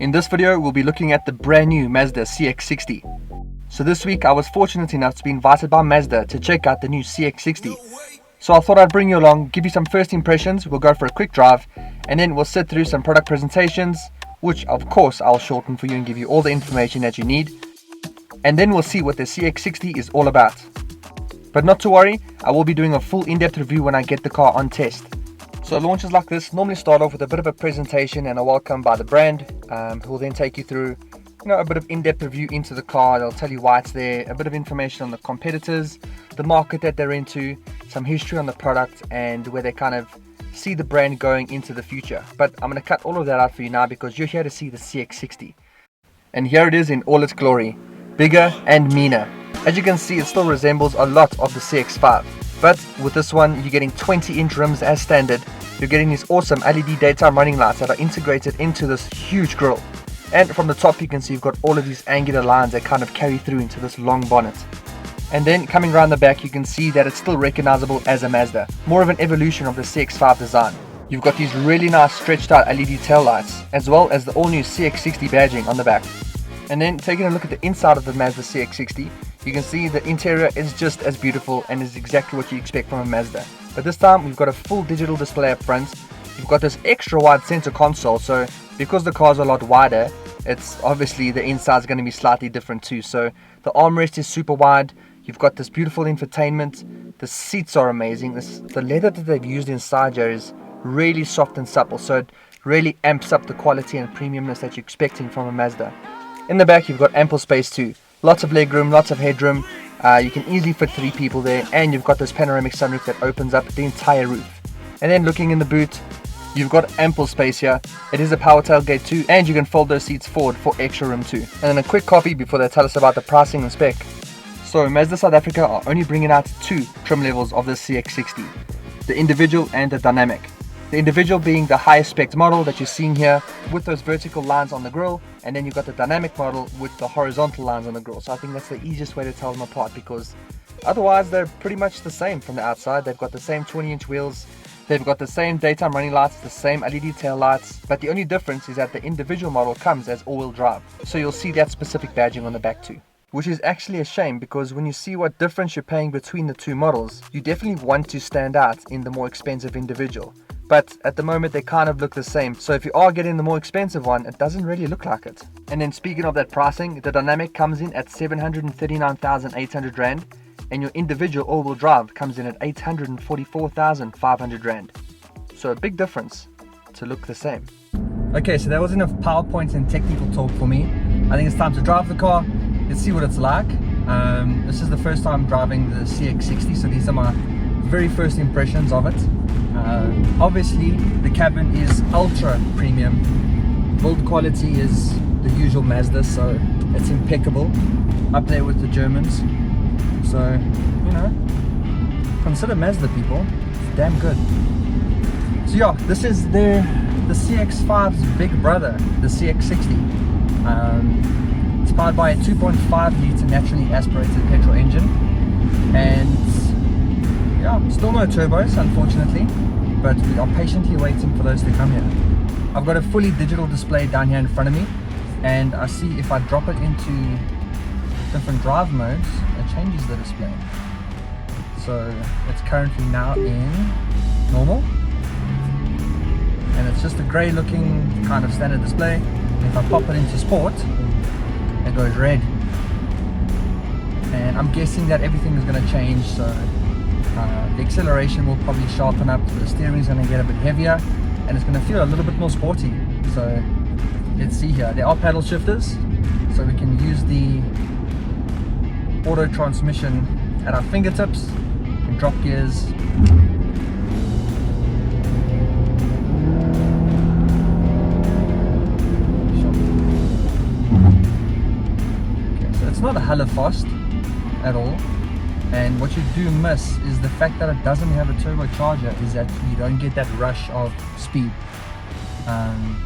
In this video, we'll be looking at the brand new Mazda CX-60. So this week, I was fortunate enough to be invited by Mazda to check out the new CX-60. So I thought I'd bring you along, give you some first impressions, we'll go for a quick drive, and then we'll sit through some product presentations, which of course I'll shorten for you and give you all the information that you need. And then we'll see what the CX-60 is all about. But not to worry, I will be doing a full in-depth review when I get the car on test. So launches like this normally start off with a bit of a presentation and a welcome by the brand, who will then take you through a bit of in-depth review into the car. They'll tell you why it's there, a bit of information on the competitors, the market that they're into, some history on the product, and where they kind of see the brand going into the future. But I'm going to cut all of that out for you now because you're here to see the CX-60. And here it is in all its glory, bigger and meaner. As you can see, it still resembles a lot of the CX-5. But with this one, you're getting 20-inch rims as standard. You're getting these awesome LED daytime running lights that are integrated into this huge grille. And from the top, you can see you've got all of these angular lines that kind of carry through into this long bonnet. And then coming around the back, you can see that it's still recognizable as a Mazda. More of an evolution of the CX-5 design. You've got these really nice stretched out LED tail lights, as well as the all-new CX-60 badging on the back. And then taking a look at the inside of the Mazda CX-60, you can see the interior is just as beautiful and is exactly what you expect from a Mazda. But this time we've got a full digital display up front. You've got this extra wide center console, so because the car's a lot wider, it's obviously the inside is going to be slightly different too. So the armrest is super wide. You've got this beautiful infotainment. The seats are amazing. The leather that they've used inside here is really soft and supple, so it really amps up the quality and premiumness that you're expecting from a Mazda. In the back, you've got ample space too. Lots of legroom, lots of headroom. You can easily fit 3 people there, and you've got this panoramic sunroof that opens up the entire roof. And then looking in the boot, you've got ample space here. It is a power tailgate too, and you can fold those seats forward for extra room too. And then a quick copy before they tell us about the pricing and spec. So Mazda South Africa are only bringing out 2 trim levels of the CX-60, the individual and the dynamic. The individual being the highest spec model that you're seeing here with those vertical lines on the grille, and then you've got the dynamic model with the horizontal lines on the grille. So I think that's the easiest way to tell them apart, because otherwise they're pretty much the same from the outside. They've got the same 20-inch wheels, they've got the same daytime running lights, the same LED tail lights, but the only difference is that the individual model comes as all-wheel drive. So you'll see that specific badging on the back too. Which is actually a shame, because when you see what difference you're paying between the 2 models, you definitely want to stand out in the more expensive individual. But at the moment they kind of look the same, so if you are getting the more expensive one, it doesn't really look like it. And then speaking of that pricing, the dynamic comes in at 739,800 Rand, and your individual all-wheel drive comes in at 844,500 Rand. So a big difference to look the same. Okay, so that was enough PowerPoint and technical talk for me. I think it's time to drive the car. Let's see what it's like. This is the first time driving the CX-60, so these are my very first impressions of it. Obviously the cabin is ultra premium. Build quality is the usual Mazda, so it's impeccable, up there with the Germans. So, consider Mazda, people. It's damn good. So yeah, this is the CX-5's big brother, the CX-60. It's powered by a 2.5 litre naturally aspirated petrol engine, and yeah, still no turbos unfortunately, but we are patiently waiting for those to come here. I've got a fully digital display down here in front of me, and I see if I drop it into different drive modes, it changes the display. So it's currently now in normal, and it's just a grey looking kind of standard display. And if I pop it into sport, it goes red, and I'm guessing that everything is going to change. So the acceleration will probably sharpen up, the steering is going to get a bit heavier, and it's going to feel a little bit more sporty. So let's see here, there are paddle shifters, so we can use the auto transmission at our fingertips and drop gears. Not a hell of fast at all, and what you do miss is the fact that it doesn't have a turbocharger, is that you don't get that rush of speed.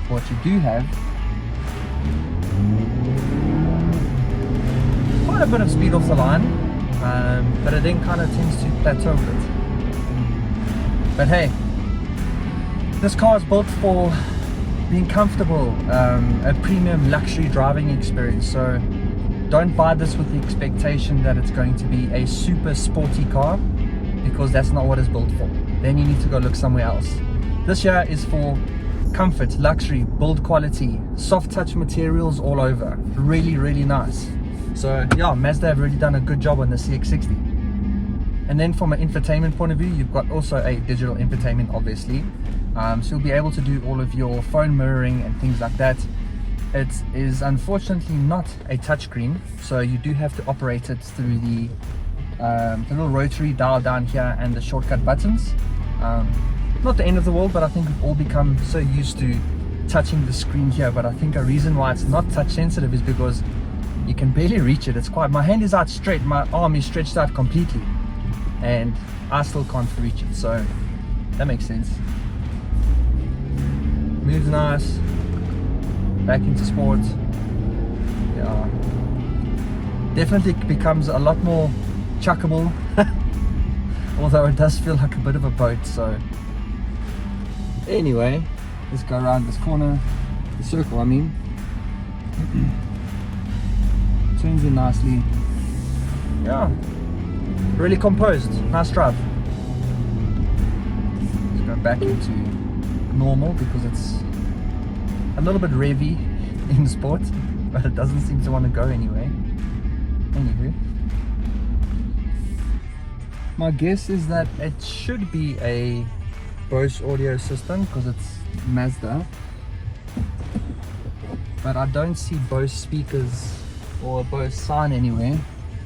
What you do have, quite a bit of speed off the line, but it then kind of tends to plateau a bit. But hey, this car is built for being comfortable, a premium luxury driving experience. So don't buy this with the expectation that it's going to be a super sporty car, because that's not what it's built for. Then you need to go look somewhere else. This here is for comfort, luxury, build quality, soft touch materials all over. Really, really nice. So yeah, Mazda have really done a good job on the CX-60. And then from an infotainment point of view, you've got also a digital infotainment, obviously. So you'll be able to do all of your phone mirroring and things like that. It is unfortunately not a touchscreen, so you do have to operate it through the little rotary dial down here and the shortcut buttons. Not the end of the world, but I think we've all become so used to touching the screen here. But I think a reason why it's not touch sensitive is because you can barely reach it. It's quite, my hand is out straight, my arm is stretched out completely, and I still can't reach it. So that makes sense. Moves nice. Back into sport. Yeah, definitely becomes a lot more chuckable. Although it does feel like a bit of a boat. So anyway, let's go around this corner, the circle I mean. Turns in nicely. Yeah, really composed, nice drive. Let's go back into normal because it's a little bit revvy in sport, but it doesn't seem to want to go anyway. Anywho, my guess is that it should be a Bose audio system because it's Mazda, but I don't see Bose speakers or a Bose sign anywhere,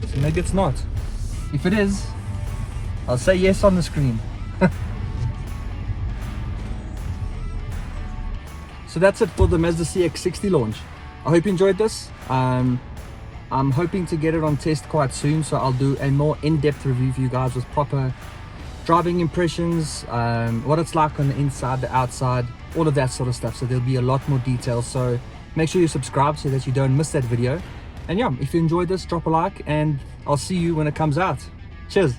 so maybe it's not. If it is, I'll say yes on the screen. So that's it for the Mazda CX-60 launch. I hope you enjoyed this. I'm hoping to get it on test quite soon, so I'll do a more in-depth review for you guys with proper driving impressions, what it's like on the inside, the outside, all of that sort of stuff. So there'll be a lot more details, so make sure you subscribe so that you don't miss that video. And yeah, if you enjoyed this, drop a like, and I'll see you when it comes out. Cheers.